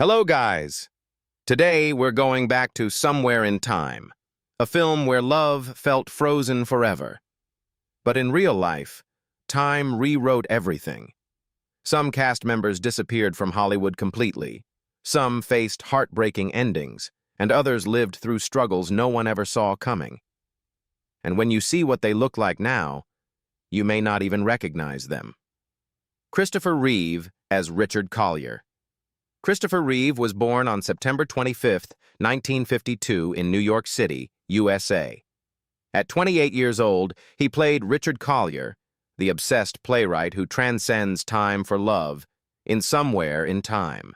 Hello, guys. Today, we're going back to Somewhere in Time, a film where love felt frozen forever. But in real life, time rewrote everything. Some cast members disappeared from Hollywood completely. Some faced heartbreaking endings, and others lived through struggles no one ever saw coming. And when you see what they look like now, you may not even recognize them. Christopher Reeve as Richard Collier. Christopher Reeve was born on September 25, 1952 in New York City, USA. At 28 years old, he played Richard Collier, the obsessed playwright who transcends time for love, in Somewhere in Time.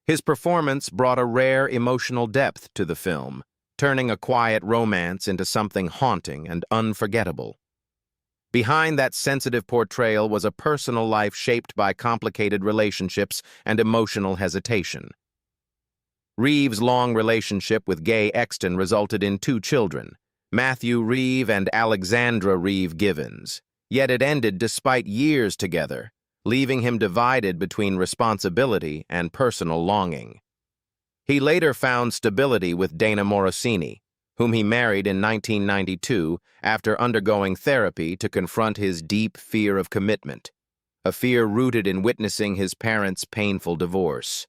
His performance brought a rare emotional depth to the film, turning a quiet romance into something haunting and unforgettable. Behind that sensitive portrayal was a personal life shaped by complicated relationships and emotional hesitation. Reeve's long relationship with Gay Exton resulted in 2 children, Matthew Reeve and Alexandra Reeve Givens, yet it ended despite years together, leaving him divided between responsibility and personal longing. He later found stability with Dana Morosini, whom he married in 1992 after undergoing therapy to confront his deep fear of commitment, a fear rooted in witnessing his parents' painful divorce.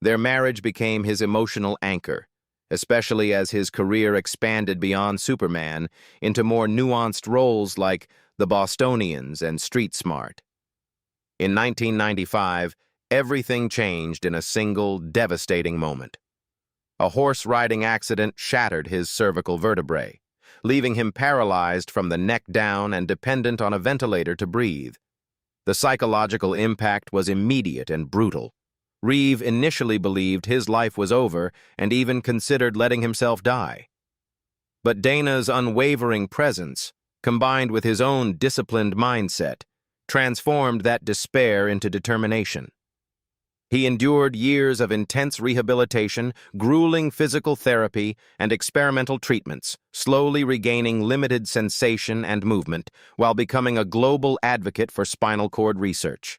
Their marriage became his emotional anchor, especially as his career expanded beyond Superman into more nuanced roles like The Bostonians and Street Smart. In 1995, everything changed in a single, devastating moment. A horse-riding accident shattered his cervical vertebrae, leaving him paralyzed from the neck down and dependent on a ventilator to breathe. The psychological impact was immediate and brutal. Reeve initially believed his life was over and even considered letting himself die. But Dana's unwavering presence, combined with his own disciplined mindset, transformed that despair into determination. He endured years of intense rehabilitation, grueling physical therapy, and experimental treatments, slowly regaining limited sensation and movement while becoming a global advocate for spinal cord research.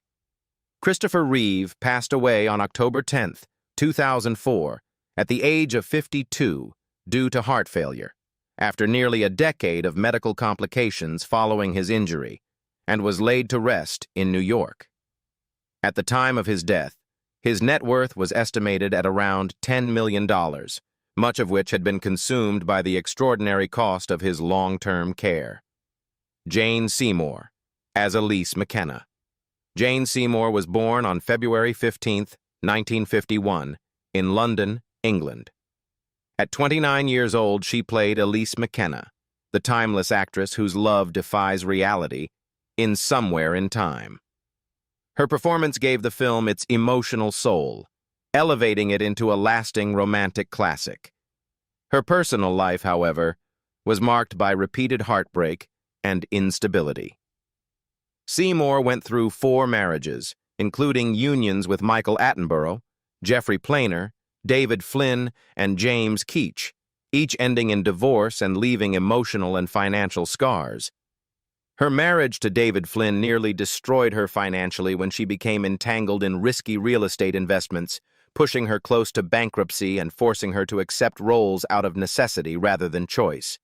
Christopher Reeve passed away on October 10, 2004, at the age of 52 due to heart failure, after nearly a decade of medical complications following his injury, and was laid to rest in New York. At the time of his death, his net worth was estimated at around $10 million, much of which had been consumed by the extraordinary cost of his long-term care. Jane Seymour, as Elise McKenna. Jane Seymour was born on February 15, 1951, in London, England. At 29 years old, she played Elise McKenna, the timeless actress whose love defies reality, in Somewhere in Time. Her performance gave the film its emotional soul, elevating it into a lasting romantic classic. Her personal life, however, was marked by repeated heartbreak and instability. Seymour went through 4 marriages, including unions with Michael Attenborough, Jeffrey Planer, David Flynn, and James Keach, each ending in divorce and leaving emotional and financial scars. Her marriage to David Flynn nearly destroyed her financially when she became entangled in risky real estate investments, pushing her close to bankruptcy and forcing her to accept roles out of necessity rather than choice.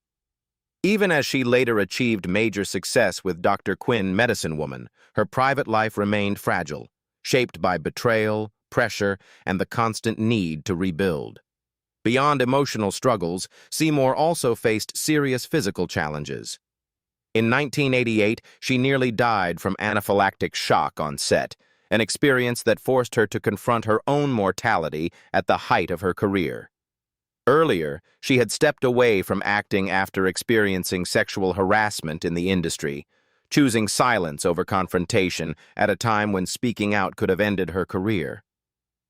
Even as she later achieved major success with Dr. Quinn, Medicine Woman, her private life remained fragile, shaped by betrayal, pressure, and the constant need to rebuild. Beyond emotional struggles, Seymour also faced serious physical challenges. In 1988, she nearly died from anaphylactic shock on set, an experience that forced her to confront her own mortality at the height of her career. Earlier, she had stepped away from acting after experiencing sexual harassment in the industry, choosing silence over confrontation at a time when speaking out could have ended her career.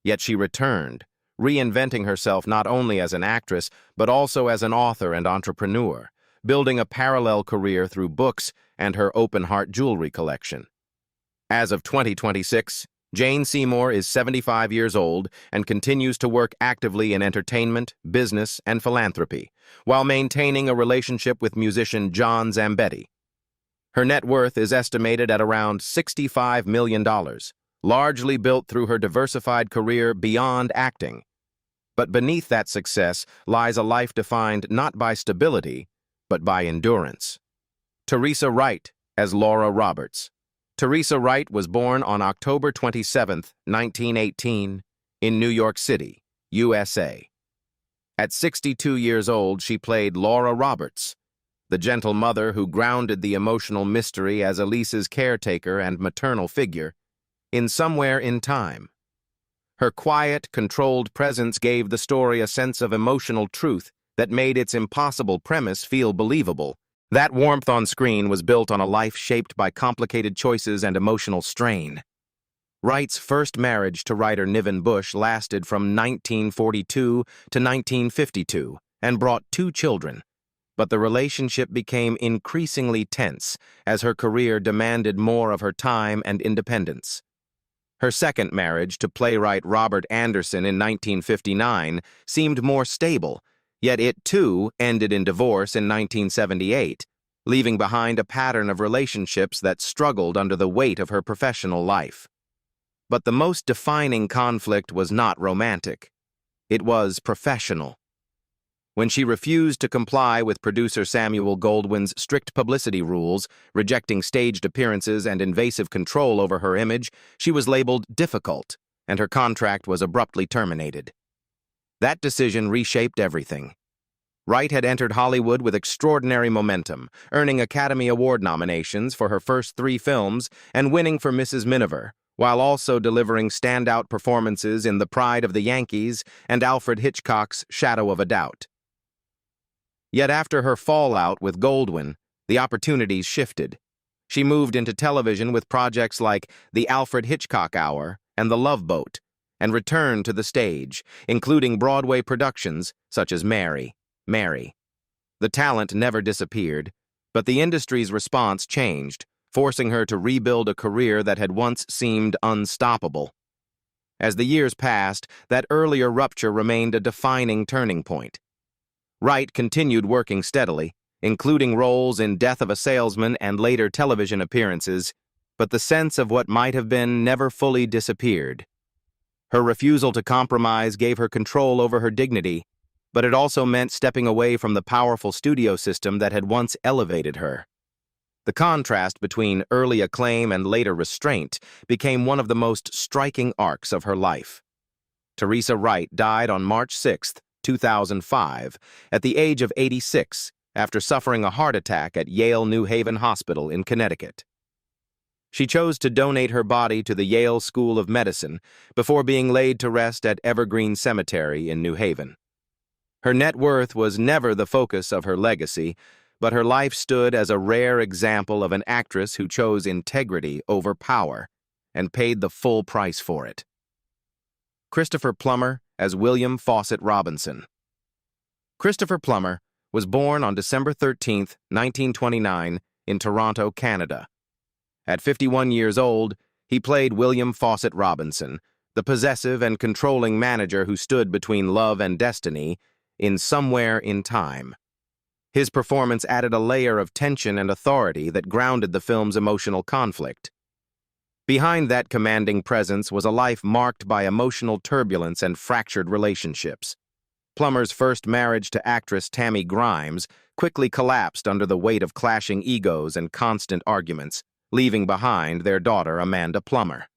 Yet she returned, reinventing herself not only as an actress, but also as an author and entrepreneur, building a parallel career through books and her open-heart jewelry collection. As of 2026, Jane Seymour is 75 years old and continues to work actively in entertainment, business, and philanthropy, while maintaining a relationship with musician John Zambetti. Her net worth is estimated at around $65 million, largely built through her diversified career beyond acting. But beneath that success lies a life defined not by stability, but by endurance. Teresa Wright as Laura Roberts. Teresa Wright was born on October 27, 1918, in New York City, USA. At 62 years old, she played Laura Roberts, the gentle mother who grounded the emotional mystery as Elise's caretaker and maternal figure in Somewhere in Time. Her quiet, controlled presence gave the story a sense of emotional truth that made its impossible premise feel believable. That warmth on screen was built on a life shaped by complicated choices and emotional strain. Wright's first marriage to writer Niven Bush lasted from 1942 to 1952 and brought 2 children, but the relationship became increasingly tense as her career demanded more of her time and independence. Her second marriage to playwright Robert Anderson in 1959 seemed more stable, yet it too ended in divorce in 1978, leaving behind a pattern of relationships that struggled under the weight of her professional life. But the most defining conflict was not romantic. It was professional. When she refused to comply with producer Samuel Goldwyn's strict publicity rules, rejecting staged appearances and invasive control over her image, she was labeled difficult, and her contract was abruptly terminated. That decision reshaped everything. Wright had entered Hollywood with extraordinary momentum, earning Academy Award nominations for her first 3 films and winning for Mrs. Miniver, while also delivering standout performances in The Pride of the Yankees and Alfred Hitchcock's Shadow of a Doubt. Yet after her fallout with Goldwyn, the opportunities shifted. She moved into television with projects like The Alfred Hitchcock Hour and The Love Boat, and returned to the stage, including Broadway productions such as Mary. The talent never disappeared, but the industry's response changed, forcing her to rebuild a career that had once seemed unstoppable. As the years passed, that earlier rupture remained a defining turning point. Wright continued working steadily, including roles in Death of a Salesman and later television appearances, but the sense of what might have been never fully disappeared. Her refusal to compromise gave her control over her dignity, but it also meant stepping away from the powerful studio system that had once elevated her. The contrast between early acclaim and later restraint became one of the most striking arcs of her life. Teresa Wright died on March 6, 2005, at the age of 86, after suffering a heart attack at Yale New Haven Hospital in Connecticut. She chose to donate her body to the Yale School of Medicine before being laid to rest at Evergreen Cemetery in New Haven. Her net worth was never the focus of her legacy, but her life stood as a rare example of an actress who chose integrity over power and paid the full price for it. Christopher Plummer as William Fawcett Robinson. Christopher Plummer was born on December 13, 1929, in Toronto, Canada. At 51 years old, he played William Fawcett Robinson, the possessive and controlling manager who stood between love and destiny in Somewhere in Time. His performance added a layer of tension and authority that grounded the film's emotional conflict. Behind that commanding presence was a life marked by emotional turbulence and fractured relationships. Plummer's first marriage to actress Tammy Grimes quickly collapsed under the weight of clashing egos and constant arguments, leaving behind their daughter Amanda Plummer.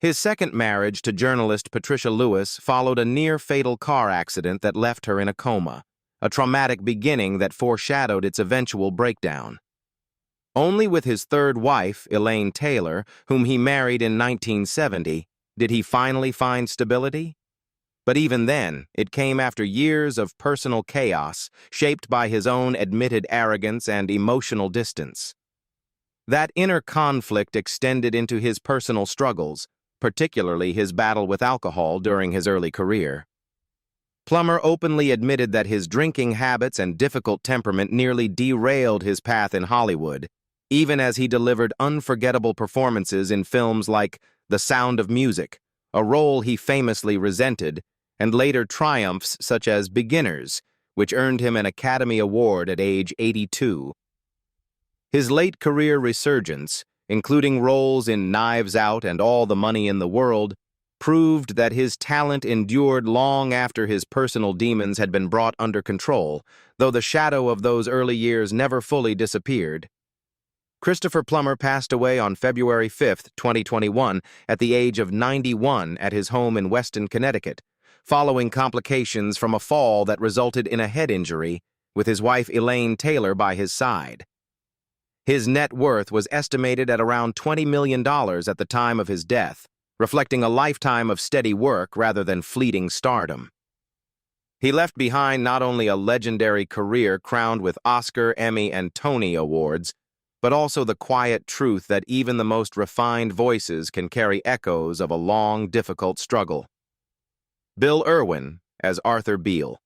His second marriage to journalist Patricia Lewis followed a near-fatal car accident that left her in a coma, a traumatic beginning that foreshadowed its eventual breakdown. Only with his third wife, Elaine Taylor, whom he married in 1970, did he finally find stability. But even then, it came after years of personal chaos, shaped by his own admitted arrogance and emotional distance. That inner conflict extended into his personal struggles, particularly his battle with alcohol during his early career. Plummer openly admitted that his drinking habits and difficult temperament nearly derailed his path in Hollywood, even as he delivered unforgettable performances in films like The Sound of Music, a role he famously resented, and later triumphs such as Beginners, which earned him an Academy Award at age 82. His late career resurgence, including roles in Knives Out and All the Money in the World, proved that his talent endured long after his personal demons had been brought under control, though the shadow of those early years never fully disappeared. Christopher Plummer passed away on February 5, 2021, at the age of 91 at his home in Weston, Connecticut, following complications from a fall that resulted in a head injury, with his wife Elaine Taylor by his side. His net worth was estimated at around $20 million at the time of his death, reflecting a lifetime of steady work rather than fleeting stardom. He left behind not only a legendary career crowned with Oscar, Emmy, and Tony Awards, but also the quiet truth that even the most refined voices can carry echoes of a long, difficult struggle. Bill Irwin as Arthur Beale.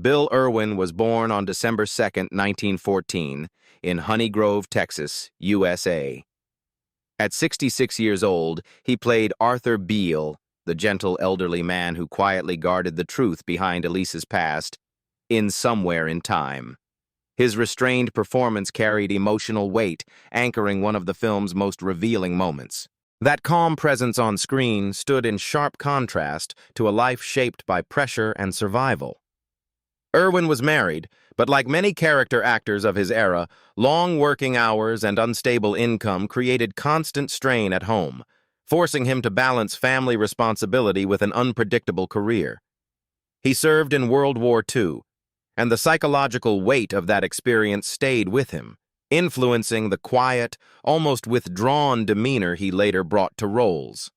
Bill Irwin was born on December 2, 1914, in Honey Grove, Texas, USA. At 66 years old, he played Arthur Beale, the gentle elderly man who quietly guarded the truth behind Elise's past, in Somewhere in Time. His restrained performance carried emotional weight, anchoring one of the film's most revealing moments. That calm presence on screen stood in sharp contrast to a life shaped by pressure and survival. Irwin was married, but like many character actors of his era, long working hours and unstable income created constant strain at home, forcing him to balance family responsibility with an unpredictable career. He served in World War II, and the psychological weight of that experience stayed with him, influencing the quiet, almost withdrawn demeanor he later brought to roles.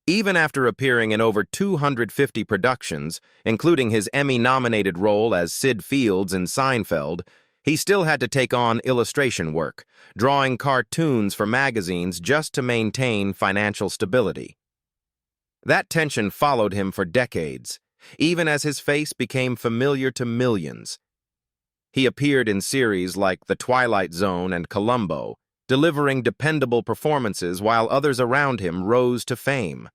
Even after appearing in over 250 productions, including his Emmy-nominated role as Sid Fields in Seinfeld, he still had to take on illustration work, drawing cartoons for magazines just to maintain financial stability. That tension followed him for decades, even as his face became familiar to millions. He appeared in series like The Twilight Zone and Columbo, delivering dependable performances while others around him rose to fame.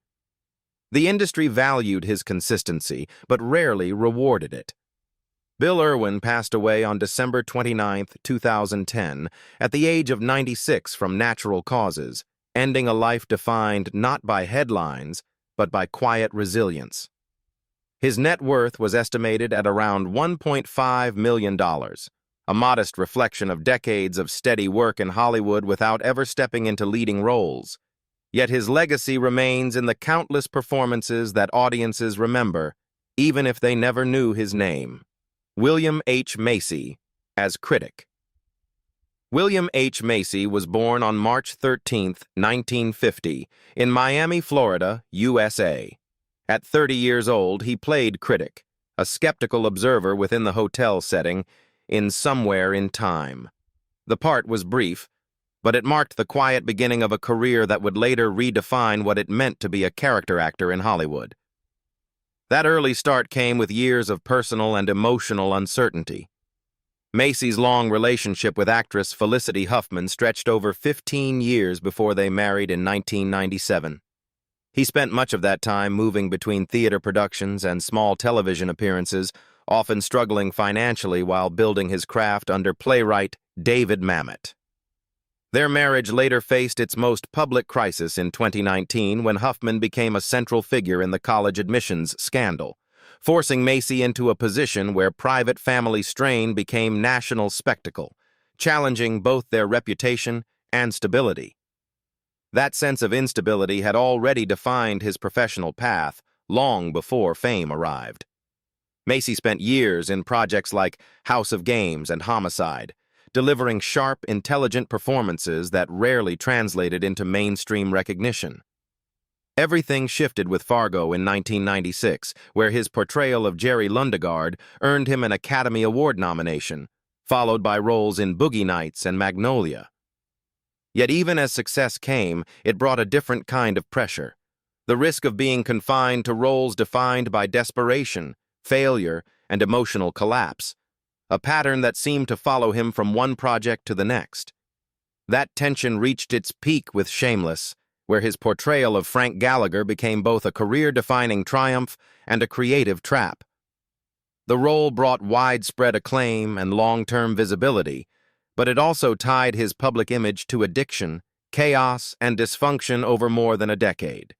The industry valued his consistency, but rarely rewarded it. Bill Irwin passed away on December 29, 2010, at the age of 96 from natural causes, ending a life defined not by headlines, but by quiet resilience. His net worth was estimated at around $1.5 million, a modest reflection of decades of steady work in Hollywood without ever stepping into leading roles. Yet his legacy remains in the countless performances that audiences remember, even if they never knew his name. William H. Macy as Critic. William H. Macy was born on March 13, 1950, in Miami, Florida, USA. At 30 years old, he played Critic, a skeptical observer within the hotel setting, in Somewhere in Time. The part was brief, but it marked the quiet beginning of a career that would later redefine what it meant to be a character actor in Hollywood. That early start came with years of personal and emotional uncertainty. Macy's long relationship with actress Felicity Huffman stretched over 15 years before they married in 1997. He spent much of that time moving between theater productions and small television appearances, often struggling financially while building his craft under playwright David Mamet. Their marriage later faced its most public crisis in 2019 when Huffman became a central figure in the college admissions scandal, forcing Macy into a position where private family strain became national spectacle, challenging both their reputation and stability. That sense of instability had already defined his professional path long before fame arrived. Macy spent years in projects like House of Games and Homicide, delivering sharp, intelligent performances that rarely translated into mainstream recognition. Everything shifted with Fargo in 1996, where his portrayal of Jerry Lundegaard earned him an Academy Award nomination, followed by roles in Boogie Nights and Magnolia. Yet even as success came, it brought a different kind of pressure, the risk of being confined to roles defined by desperation, failure, and emotional collapse, a pattern that seemed to follow him from one project to the next. That tension reached its peak with Shameless, where his portrayal of Frank Gallagher became both a career-defining triumph and a creative trap. The role brought widespread acclaim and long-term visibility, but it also tied his public image to addiction, chaos, and dysfunction over more than a decade.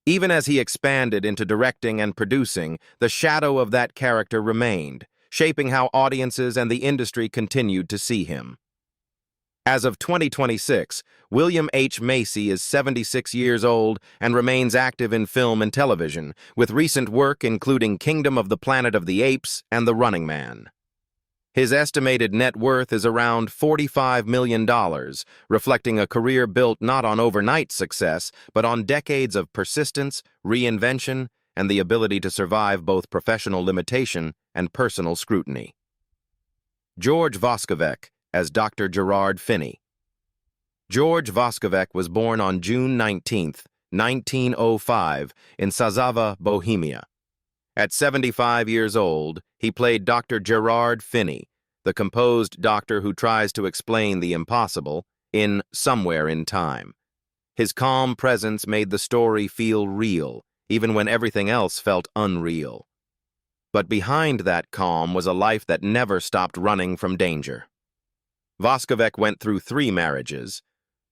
Even as he expanded into directing and producing, the shadow of that character remained, shaping how audiences and the industry continued to see him. As of 2026, William H. Macy is 76 years old and remains active in film and television, with recent work including Kingdom of the Planet of the Apes and The Running Man. His estimated net worth is around $45 million, reflecting a career built not on overnight success, but on decades of persistence, reinvention, and the ability to survive both professional limitation and personal scrutiny. George Voskovec as Dr. Gerard Finney. George Voskovec was born on June 19, 1905, in Sazava, Bohemia. At 75 years old, he played Dr. Gerard Finney, the composed doctor who tries to explain the impossible, in Somewhere in Time. His calm presence made the story feel real, even when everything else felt unreal. But behind that calm was a life that never stopped running from danger. Voskovec went through 3 marriages: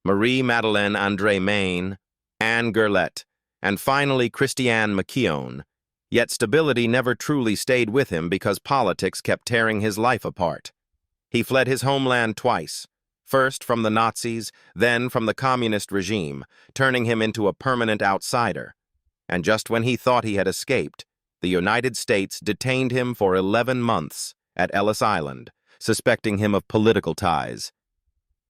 Marie-Madeleine André Maine, Anne Gerlet, and finally Christiane McKeown. Yet stability never truly stayed with him because politics kept tearing his life apart. He fled his homeland twice, first from the Nazis, then from the communist regime, turning him into a permanent outsider. And just when he thought he had escaped, the United States detained him for 11 months at Ellis Island, suspecting him of political ties.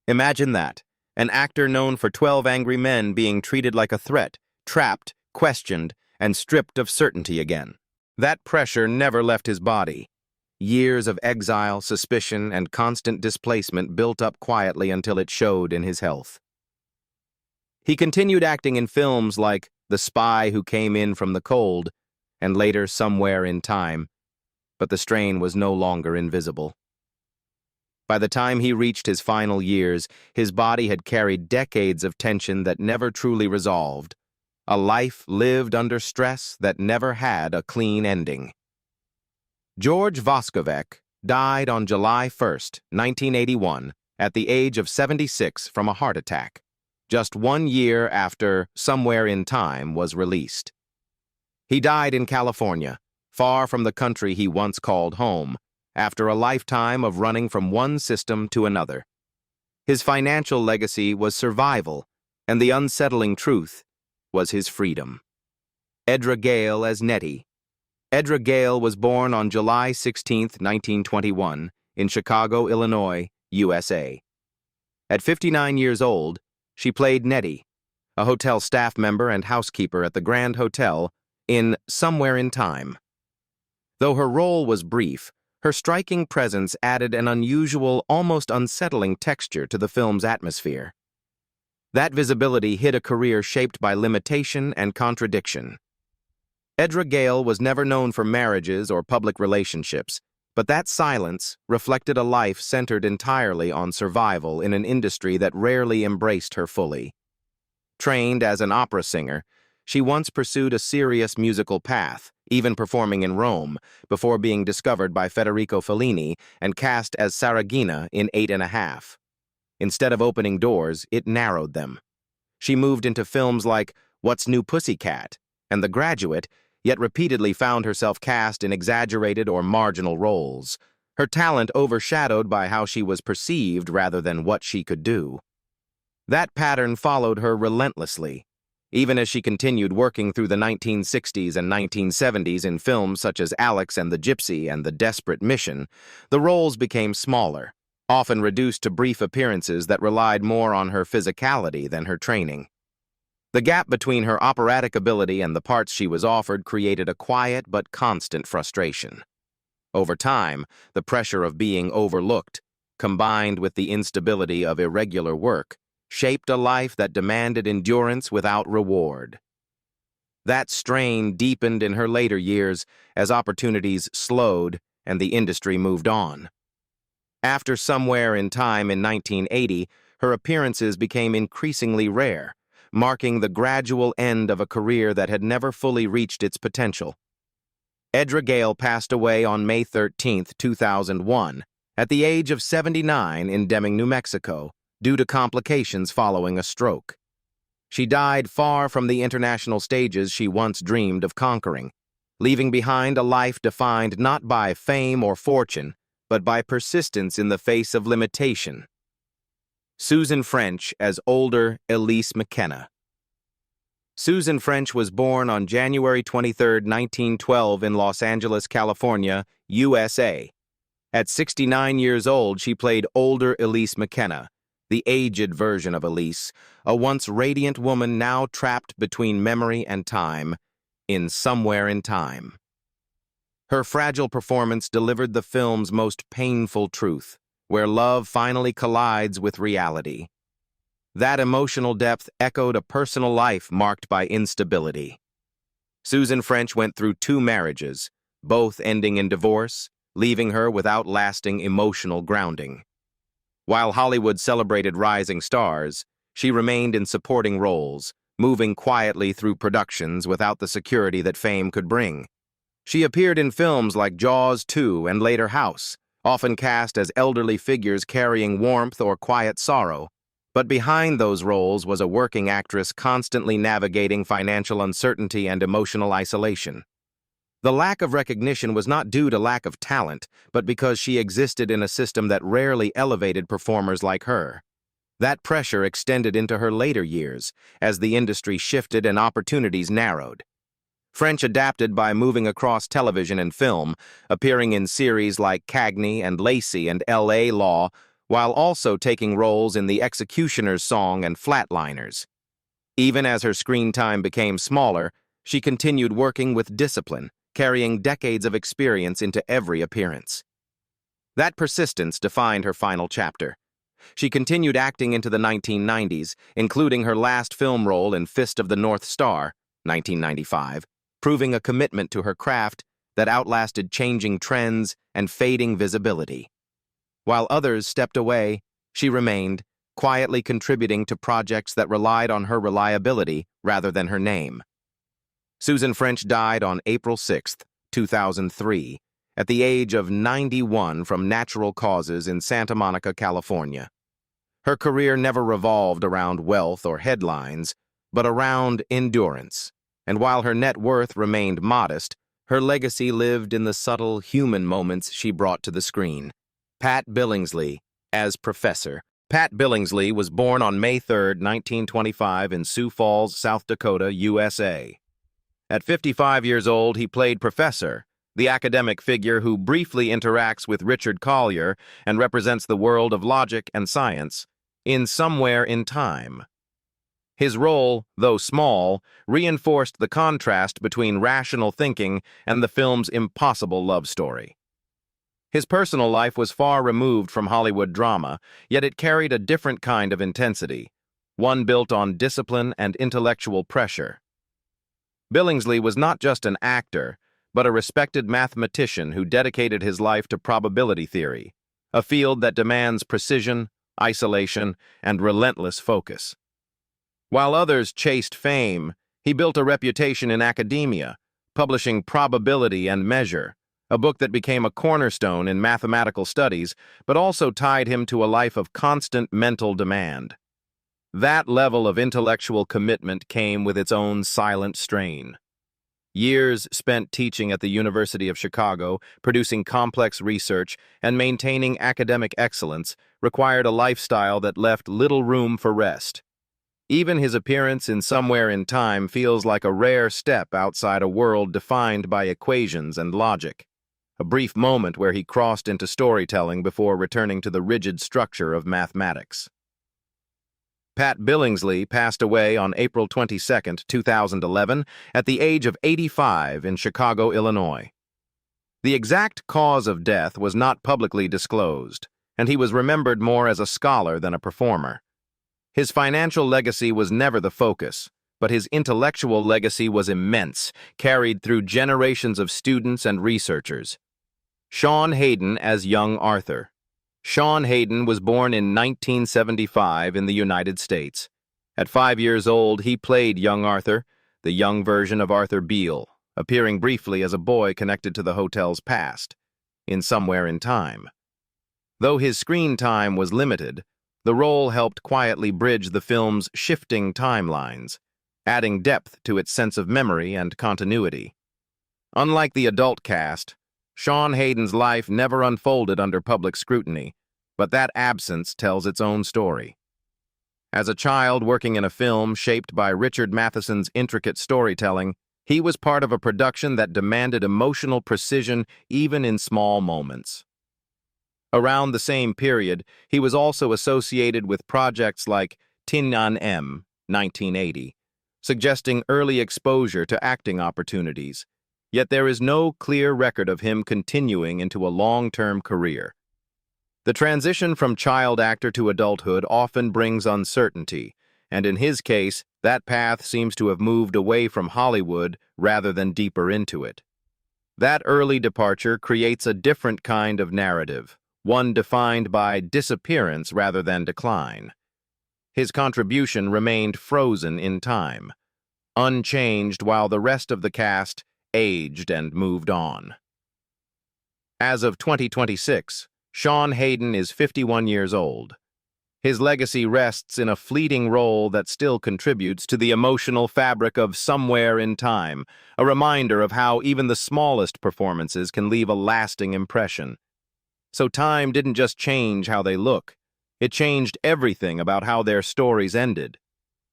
Imagine that, an actor known for 12 Angry Men being treated like a threat, trapped, questioned, and stripped of certainty again. That pressure never left his body. Years of exile, suspicion, and constant displacement built up quietly until it showed in his health. He continued acting in films like The Spy Who Came In From the Cold, and later Somewhere in Time, but the strain was no longer invisible. By the time he reached his final years, his body had carried decades of tension that never truly resolved, a life lived under stress that never had a clean ending. George Voskovec died on July 1, 1981, at the age of 76 from a heart attack, just 1 year after Somewhere in Time was released. He died in California, far from the country he once called home, after a lifetime of running from one system to another. His financial legacy was survival, and the unsettling truth was his freedom. Edra Gale as Nettie. Edra Gale was born on July 16, 1921, in Chicago, Illinois, USA. At 59 years old, she played Nettie, a hotel staff member and housekeeper at the Grand Hotel, in Somewhere in Time. Though her role was brief, her striking presence added an unusual, almost unsettling texture to the film's atmosphere. That visibility hid a career shaped by limitation and contradiction. Edra Gale was never known for marriages or public relationships, but that silence reflected a life centered entirely on survival in an industry that rarely embraced her fully. Trained as an opera singer, she once pursued a serious musical path, even performing in Rome, before being discovered by Federico Fellini and cast as Saragina in 8½. Instead of opening doors, it narrowed them. She moved into films like What's New Pussycat and The Graduate, yet repeatedly found herself cast in exaggerated or marginal roles, her talent overshadowed by how she was perceived rather than what she could do. That pattern followed her relentlessly. Even as she continued working through the 1960s and 1970s in films such as Alex and the Gypsy and The Desperate Mission, the roles became smaller, often reduced to brief appearances that relied more on her physicality than her training. The gap between her operatic ability and the parts she was offered created a quiet but constant frustration. Over time, the pressure of being overlooked, combined with the instability of irregular work, shaped a life that demanded endurance without reward. That strain deepened in her later years as opportunities slowed and the industry moved on. After Somewhere in Time in 1980, her appearances became increasingly rare, marking the gradual end of a career that had never fully reached its potential. Edra Gale passed away on May 13, 2001, at the age of 79 in Deming, New Mexico, due to complications following a stroke. She died far from the international stages she once dreamed of conquering, leaving behind a life defined not by fame or fortune, but by persistence in the face of limitation. Susan French as older Elise McKenna. Susan French was born on January 23, 1912 in Los Angeles, California, USA. At 69 years old, she played older Elise McKenna, the aged version of Elise, a once radiant woman now trapped between memory and time, in Somewhere in Time. Her fragile performance delivered the film's most painful truth, where love finally collides with reality. That emotional depth echoed a personal life marked by instability. Susan French went through 2 marriages, both ending in divorce, leaving her without lasting emotional grounding. While Hollywood celebrated rising stars, she remained in supporting roles, moving quietly through productions without the security that fame could bring. She appeared in films like Jaws 2 and later House, often cast as elderly figures carrying warmth or quiet sorrow. But behind those roles was a working actress constantly navigating financial uncertainty and emotional isolation. The lack of recognition was not due to lack of talent, but because she existed in a system that rarely elevated performers like her. That pressure extended into her later years, as the industry shifted and opportunities narrowed. French adapted by moving across television and film, appearing in series like Cagney and Lacey and L.A. Law, while also taking roles in The Executioner's Song and Flatliners. Even as her screen time became smaller, she continued working with discipline, carrying decades of experience into every appearance. That persistence defined her final chapter. She continued acting into the 1990s, including her last film role in Fist of the North Star, 1995, proving a commitment to her craft that outlasted changing trends and fading visibility. While others stepped away, she remained, quietly contributing to projects that relied on her reliability rather than her name. Susan French died on April 6, 2003, at the age of 91 from natural causes in Santa Monica, California. Her career never revolved around wealth or headlines, but around endurance. And while her net worth remained modest, her legacy lived in the subtle human moments she brought to the screen. Pat Billingsley, as Professor. Pat Billingsley was born on May 3, 1925 in Sioux Falls, South Dakota, USA. At 55 years old, he played Professor, the academic figure who briefly interacts with Richard Collier and represents the world of logic and science, in Somewhere in Time. His role, though small, reinforced the contrast between rational thinking and the film's impossible love story. His personal life was far removed from Hollywood drama, yet it carried a different kind of intensity, one built on discipline and intellectual pressure. Billingsley was not just an actor, but a respected mathematician who dedicated his life to probability theory, a field that demands precision, isolation, and relentless focus. While others chased fame, he built a reputation in academia, publishing Probability and Measure, a book that became a cornerstone in mathematical studies, but also tied him to a life of constant mental demand. That level of intellectual commitment came with its own silent strain. Years spent teaching at the University of Chicago, producing complex research, and maintaining academic excellence required a lifestyle that left little room for rest. Even his appearance in Somewhere in Time feels like a rare step outside a world defined by equations and logic, a brief moment where he crossed into storytelling before returning to the rigid structure of mathematics. Pat Billingsley passed away on April 22, 2011, at the age of 85 in Chicago, Illinois. The exact cause of death was not publicly disclosed, and he was remembered more as a scholar than a performer. His financial legacy was never the focus, but his intellectual legacy was immense, carried through generations of students and researchers. Sean Hayden as young Arthur. Sean Hayden was born in 1975 in the United States. At 5 years old, he played young Arthur, the young version of Arthur Beale, appearing briefly as a boy connected to the hotel's past, in Somewhere in Time. Though his screen time was limited, the role helped quietly bridge the film's shifting timelines, adding depth to its sense of memory and continuity. Unlike the adult cast, Sean Hayden's life never unfolded under public scrutiny, but that absence tells its own story. As a child working in a film shaped by Richard Matheson's intricate storytelling, he was part of a production that demanded emotional precision even in small moments. Around the same period, he was also associated with projects like Tin An M, 1980, suggesting early exposure to acting opportunities. Yet there is no clear record of him continuing into a long-term career. The transition from child actor to adulthood often brings uncertainty, and in his case, that path seems to have moved away from Hollywood rather than deeper into it. That early departure creates a different kind of narrative, one defined by disappearance rather than decline. His contribution remained frozen in time, unchanged while the rest of the cast aged and moved on. As of 2026, Sean Hayden is 51 years old. His legacy rests in a fleeting role that still contributes to the emotional fabric of Somewhere in Time, a reminder of how even the smallest performances can leave a lasting impression. So time didn't just change how they look, it changed everything about how their stories ended.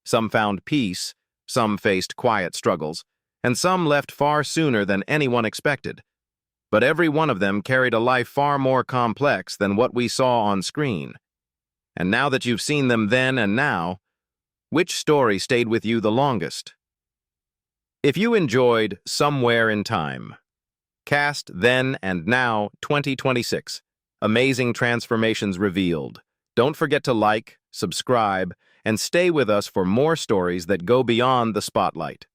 Some found peace, some faced quiet struggles, and some left far sooner than anyone expected. But every one of them carried a life far more complex than what we saw on screen. And now that you've seen them then and now, which story stayed with you the longest? If you enjoyed Somewhere in Time, Cast Then and Now 2026, Amazing Transformations Revealed, don't forget to like, subscribe, and stay with us for more stories that go beyond the spotlight.